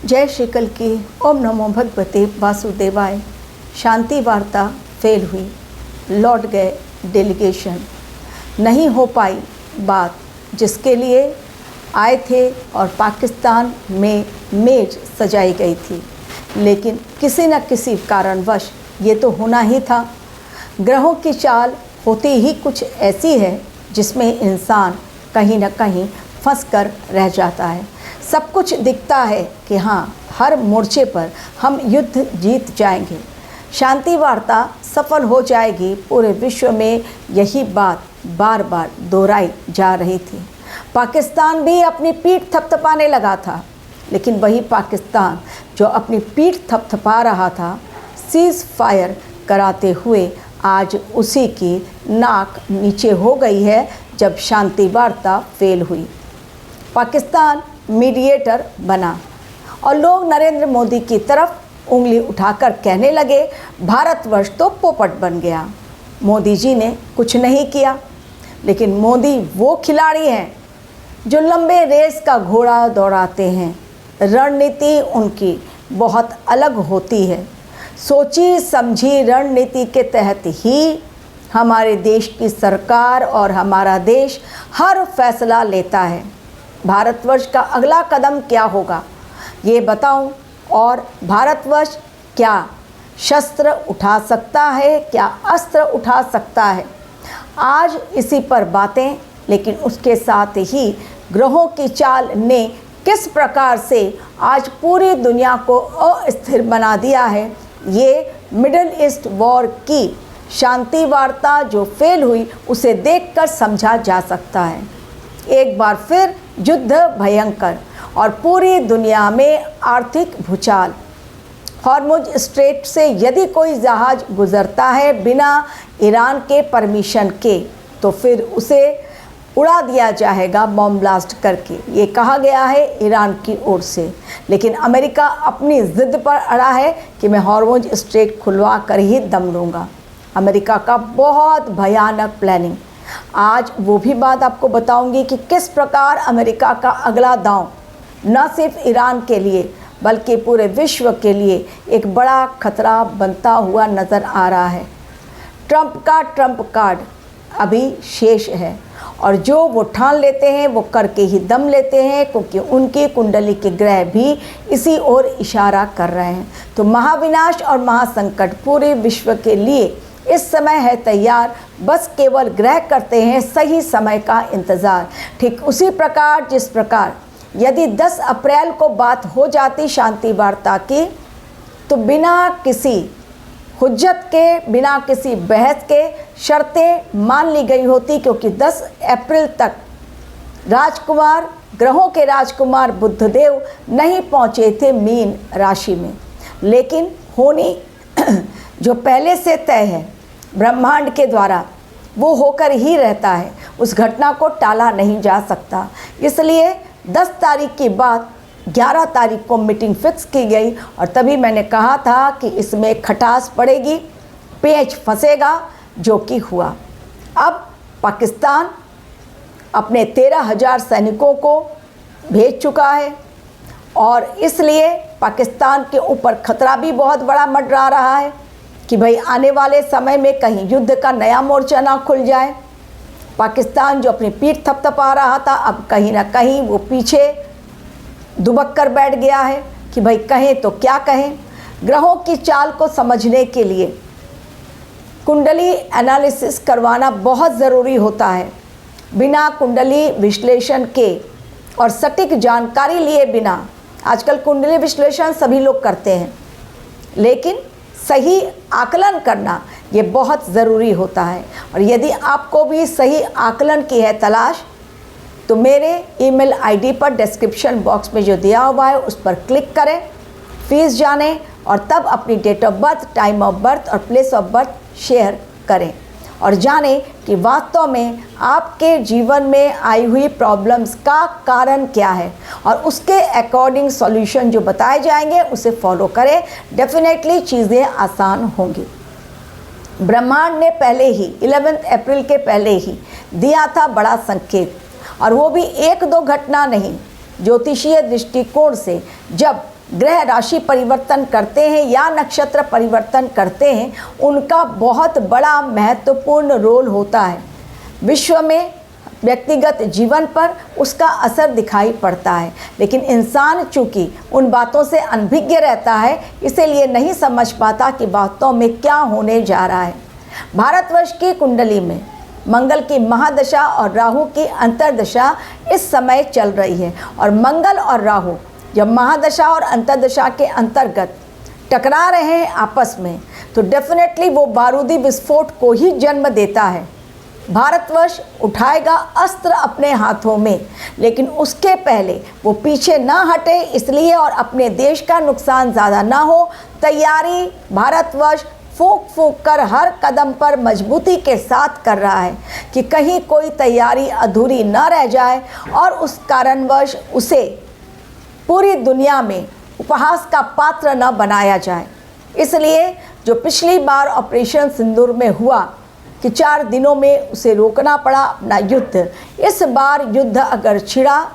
जय श्री कल की ओम नमो भगवते वासुदेवाय। शांति वार्ता फेल हुई, लौट गए डेलीगेशन। नहीं हो पाई बात जिसके लिए आए थे और पाकिस्तान में मेज सजाई गई थी, लेकिन किसी न किसी कारणवश ये तो होना ही था। ग्रहों की चाल होती ही कुछ ऐसी है जिसमें इंसान कहीं न कहीं फंस कर रह जाता है। सब कुछ दिखता है कि हाँ, हर मोर्चे पर हम युद्ध जीत जाएंगे, शांति वार्ता सफल हो जाएगी। पूरे विश्व में यही बात बार बार दोहराई जा रही थी। पाकिस्तान भी अपनी पीठ थपथपाने लगा था, लेकिन वही पाकिस्तान जो अपनी पीठ थपथपा रहा था, सीज़ फायर कराते हुए आज उसी की नाक नीचे हो गई है जब शांति वार्ता फेल हुई। पाकिस्तान मीडिएटर बना और लोग नरेंद्र मोदी की तरफ उंगली उठाकर कहने लगे, भारतवर्ष तो पोपट बन गया, मोदी जी ने कुछ नहीं किया। लेकिन मोदी वो खिलाड़ी हैं जो लंबे रेस का घोड़ा दौड़ाते हैं। रणनीति उनकी बहुत अलग होती है। सोची समझी रणनीति के तहत ही हमारे देश की सरकार और हमारा देश हर फैसला लेता है। भारतवर्ष का अगला कदम क्या होगा ये बताऊं, और भारतवर्ष क्या शस्त्र उठा सकता है, क्या अस्त्र उठा सकता है, आज इसी पर बातें। लेकिन उसके साथ ही ग्रहों की चाल ने किस प्रकार से आज पूरी दुनिया को अस्थिर बना दिया है, ये मिडिल ईस्ट वॉर की शांति वार्ता जो फेल हुई उसे देखकर समझा जा सकता है। एक बार फिर युद्ध भयंकर और पूरी दुनिया में आर्थिक भूचाल। हॉर्मुज स्ट्रेट से यदि कोई जहाज़ गुजरता है बिना ईरान के परमिशन के, तो फिर उसे उड़ा दिया जाएगा बॉम्ब ब्लास्ट करके, ये कहा गया है ईरान की ओर से। लेकिन अमेरिका अपनी ज़िद पर अड़ा है कि मैं हॉर्मुज स्ट्रेट खुलवा कर ही दम लूँगा। अमेरिका का बहुत भयानक प्लानिंग। आज वो भी बात आपको बताऊंगी कि किस प्रकार अमेरिका का अगला दांव न सिर्फ ईरान के लिए बल्कि पूरे विश्व के लिए एक बड़ा खतरा बनता हुआ नज़र आ रहा है। ट्रंप का ट्रंप कार्ड अभी शेष है और जो वो ठान लेते हैं वो करके ही दम लेते हैं, क्योंकि उनकी कुंडली के ग्रह भी इसी ओर इशारा कर रहे हैं। तो महाविनाश और महासंकट पूरे विश्व के लिए इस समय है तैयार, बस केवल ग्रह करते हैं सही समय का इंतज़ार। ठीक उसी प्रकार जिस प्रकार यदि 10 अप्रैल को बात हो जाती शांति वार्ता की, तो बिना किसी हुज्जत के, बिना किसी बहस के शर्तें मान ली गई होती, क्योंकि 10 अप्रैल तक राजकुमार, ग्रहों के राजकुमार बुद्धदेव नहीं पहुँचे थे मीन राशि में। लेकिन होनी जो पहले से तय है ब्रह्मांड के द्वारा, वो होकर ही रहता है, उस घटना को टाला नहीं जा सकता। इसलिए 10 तारीख की बात 11 तारीख को मीटिंग फिक्स की गई और तभी मैंने कहा था कि इसमें खटास पड़ेगी, पेच फंसेगा, जो कि हुआ। अब पाकिस्तान अपने 13,000 सैनिकों को भेज चुका है और इसलिए पाकिस्तान के ऊपर खतरा भी बहुत बड़ा मंडरा रहा है कि भाई आने वाले समय में कहीं युद्ध का नया मोर्चा ना खुल जाए। पाकिस्तान जो अपनी पीठ थपथपा रहा था, अब कहीं ना कहीं वो पीछे दुबक कर बैठ गया है कि भाई कहें तो क्या कहें। ग्रहों की चाल को समझने के लिए कुंडली एनालिसिस करवाना बहुत ज़रूरी होता है। बिना कुंडली विश्लेषण के और सटीक जानकारी लिए बिना, आजकल कुंडली विश्लेषण सभी लोग करते हैं, लेकिन सही आकलन करना ये बहुत ज़रूरी होता है। और यदि आपको भी सही आकलन की है तलाश, तो मेरे ईमेल आईडी पर डिस्क्रिप्शन बॉक्स में जो दिया हुआ है उस पर क्लिक करें, फीस जानें और तब अपनी date of birth, time of birth और प्लेस ऑफ बर्थ शेयर करें और जानें कि वास्तव में आपके जीवन में आई हुई प्रॉब्लम्स का कारण क्या है और उसके अकॉर्डिंग सॉल्यूशन जो बताए जाएंगे उसे फॉलो करें। डेफिनेटली चीज़ें आसान होंगी। ब्रह्मांड ने पहले ही 11 अप्रैल के पहले ही दिया था बड़ा संकेत, और वो भी 1-2 घटना नहीं, ज्योतिषीय दृष्टिकोण से जब ग्रह राशि परिवर्तन करते हैं या नक्षत्र परिवर्तन करते हैं, उनका बहुत बड़ा महत्वपूर्ण रोल होता है। विश्व में व्यक्तिगत जीवन पर उसका असर दिखाई पड़ता है, लेकिन इंसान चूंकि उन बातों से अनभिज्ञ रहता है, इसीलिए नहीं समझ पाता कि वास्तव में क्या होने जा रहा है। भारतवर्ष की कुंडली में मंगल की महादशा और राहु की अंतर्दशा इस समय चल रही है, और मंगल और राहु जब महादशा और अंतर्दशा के अंतर्गत टकरा रहे हैं आपस में, तो डेफिनेटली वो बारूदी विस्फोट को ही जन्म देता है। भारतवर्ष उठाएगा अस्त्र अपने हाथों में, लेकिन उसके पहले वो पीछे ना हटे, इसलिए और अपने देश का नुकसान ज़्यादा ना हो, तैयारी भारतवर्ष फूंक फूंक कर हर कदम पर मजबूती के साथ कर रहा है कि कहीं कोई तैयारी अधूरी न रह जाए और उस कारणवश उसे पूरी दुनिया में उपहास का पात्र न बनाया जाए। इसलिए जो पिछली बार ऑपरेशन सिंदूर में हुआ कि 4 दिनों में उसे रोकना पड़ा अपना युद्ध, इस बार युद्ध अगर छिड़ा,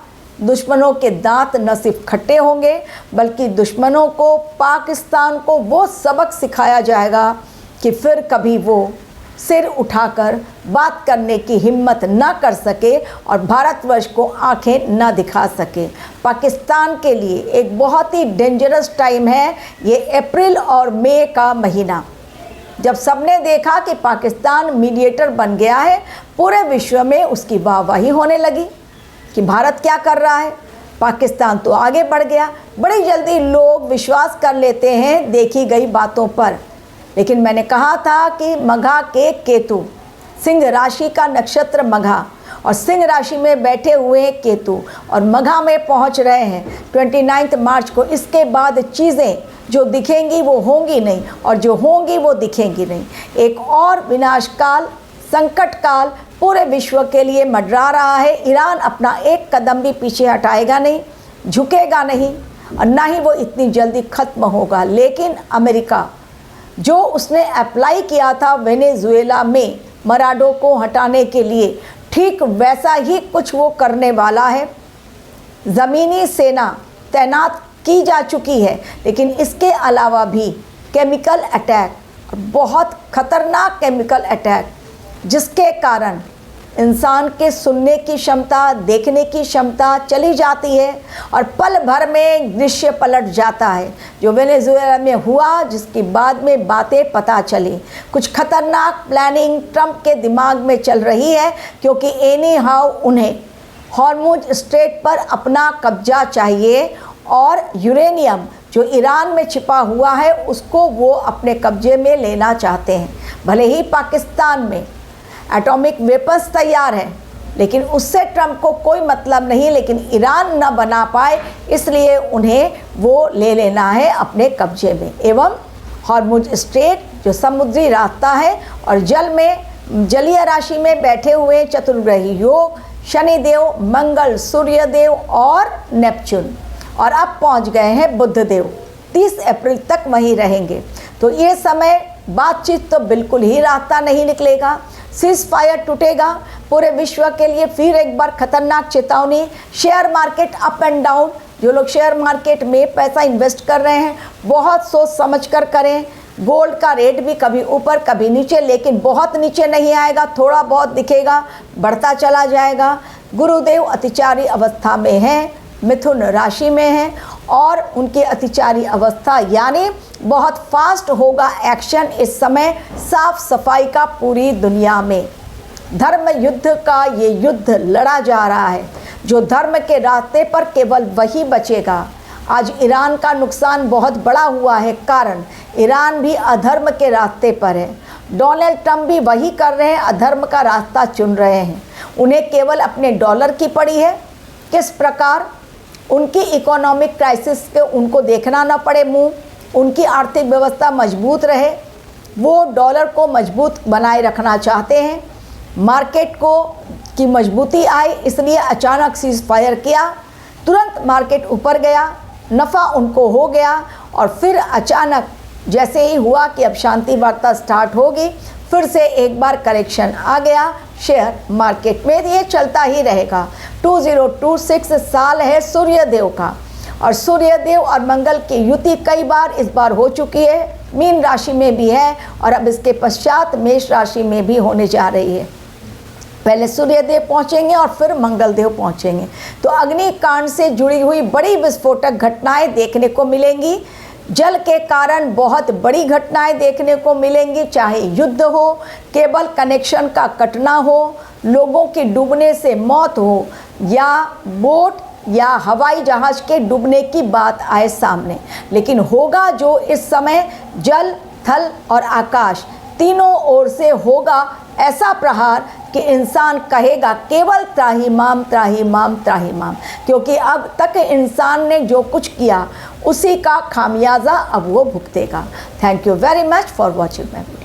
दुश्मनों के दांत न सिर्फ खट्टे होंगे बल्कि दुश्मनों को, पाकिस्तान को वो सबक सिखाया जाएगा कि फिर कभी वो सिर उठाकर बात करने की हिम्मत न कर सके और भारतवर्ष को आंखें न दिखा सके। पाकिस्तान के लिए एक बहुत ही डेंजरस टाइम है ये अप्रैल और मई का महीना। जब सबने देखा कि पाकिस्तान मीडिएटर बन गया है, पूरे विश्व में उसकी वाहवाही होने लगी कि भारत क्या कर रहा है, पाकिस्तान तो आगे बढ़ गया। बड़ी जल्दी लोग विश्वास कर लेते हैं देखी गई बातों पर, लेकिन मैंने कहा था कि मघा के केतु, सिंह राशि का नक्षत्र मघा, और सिंह राशि में बैठे हुए केतु और मघा में पहुंच रहे हैं 29 मार्च को। इसके बाद चीज़ें जो दिखेंगी वो होंगी नहीं, और जो होंगी वो दिखेंगी नहीं। एक और विनाशकाल, संकट काल पूरे विश्व के लिए मंडरा रहा है। ईरान अपना एक कदम भी पीछे हटाएगा नहीं, झुकेगा नहीं, और ना ही वो इतनी जल्दी ख़त्म होगा। लेकिन अमेरिका जो उसने अप्लाई किया था वेनेजुएला में मराडो को हटाने के लिए, ठीक वैसा ही कुछ वो करने वाला है। ज़मीनी सेना तैनात की जा चुकी है, लेकिन इसके अलावा भी केमिकल अटैक, बहुत ख़तरनाक केमिकल अटैक, जिसके कारण इंसान के सुनने की क्षमता, देखने की क्षमता चली जाती है और पल भर में दृश्य पलट जाता है। जो वेनेजुएला में हुआ, जिसकी बाद में बातें पता चली, कुछ खतरनाक प्लानिंग ट्रंप के दिमाग में चल रही है, क्योंकि एनी हाउ उन्हें हॉर्मुज स्ट्रेट पर अपना कब्जा चाहिए और यूरेनियम जो ईरान में छिपा हुआ है उसको वो अपने कब्जे में लेना चाहते हैं। भले ही पाकिस्तान में एटॉमिक वेपन्स तैयार हैं, लेकिन उससे ट्रंप को कोई मतलब नहीं, लेकिन ईरान न बना पाए इसलिए उन्हें वो ले लेना है अपने कब्जे में। एवं हॉर्मुज स्ट्रेट जो समुद्री रास्ता है, और जल में जलीय राशि में बैठे हुए चतुर्ग्रही योग, शनिदेव, मंगल, सूर्यदेव और नेपच्यून, और अब पहुंच गए हैं बुधदेव। 30 अप्रैल तक वहीं रहेंगे। तो ये समय बातचीत तो बिल्कुल ही रास्ता नहीं निकलेगा, सीज फायर टूटेगा पूरे विश्व के लिए। फिर एक बार खतरनाक चेतावनी। Share market up and down, जो लोग शेयर मार्केट में पैसा इन्वेस्ट कर रहे हैं बहुत सोच समझ कर करें। गोल्ड का रेट भी कभी ऊपर कभी नीचे, लेकिन बहुत नीचे नहीं आएगा, थोड़ा बहुत दिखेगा, बढ़ता चला जाएगा। गुरुदेव अतिचारी अवस्था में हैं, मिथुन राशि में हैं, और उनकी अतिचारी अवस्था यानी बहुत फास्ट होगा एक्शन इस समय, साफ सफाई का पूरी दुनिया में। धर्म युद्ध का ये युद्ध लड़ा जा रहा है। जो धर्म के रास्ते पर केवल वही बचेगा। आज ईरान का नुकसान बहुत बड़ा हुआ है, कारण ईरान भी अधर्म के रास्ते पर है। डोनाल्ड ट्रंप भी वही कर रहे हैं, अधर्म का रास्ता चुन रहे हैं। उन्हें केवल अपने डॉलर की पड़ी है, किस प्रकार उनकी इकोनॉमिक क्राइसिस के उनको देखना ना पड़े मुंह, उनकी आर्थिक व्यवस्था मजबूत रहे, वो डॉलर को मजबूत बनाए रखना चाहते हैं। मार्केट को की मजबूती आई, इसलिए अचानक सीज फायर किया, तुरंत मार्केट ऊपर गया, नफ़ा उनको हो गया, और फिर अचानक जैसे ही हुआ कि अब शांति वार्ता स्टार्ट होगी, फिर से एक बार करेक्शन आ गया शेयर मार्केट में। ये चलता ही रहेगा। 2026 साल है सूर्यदेव का, और सूर्यदेव और मंगल की युति कई बार इस बार हो चुकी है, मीन राशि में भी है और अब इसके पश्चात मेष राशि में भी होने जा रही है। पहले सूर्यदेव पहुंचेंगे और फिर मंगलदेव पहुंचेंगे। तो अग्निकांड से जुड़ी हुई बड़ी विस्फोटक घटनाएं देखने को मिलेंगी। जल के कारण बहुत बड़ी घटनाएं देखने को मिलेंगी, चाहे युद्ध हो, केबल कनेक्शन का कटना हो, लोगों की डूबने से मौत हो, या बोट या हवाई जहाज के डूबने की बात आए सामने। लेकिन होगा जो इस समय जल, थल और आकाश तीनों ओर से होगा ऐसा प्रहार कि इंसान कहेगा केवल त्राही माम, त्राही माम, त्राही माम, क्योंकि अब तक इंसान ने जो कुछ किया उसी का खामियाजा अब वो भुगतेगा। Thank you very much for watching my video.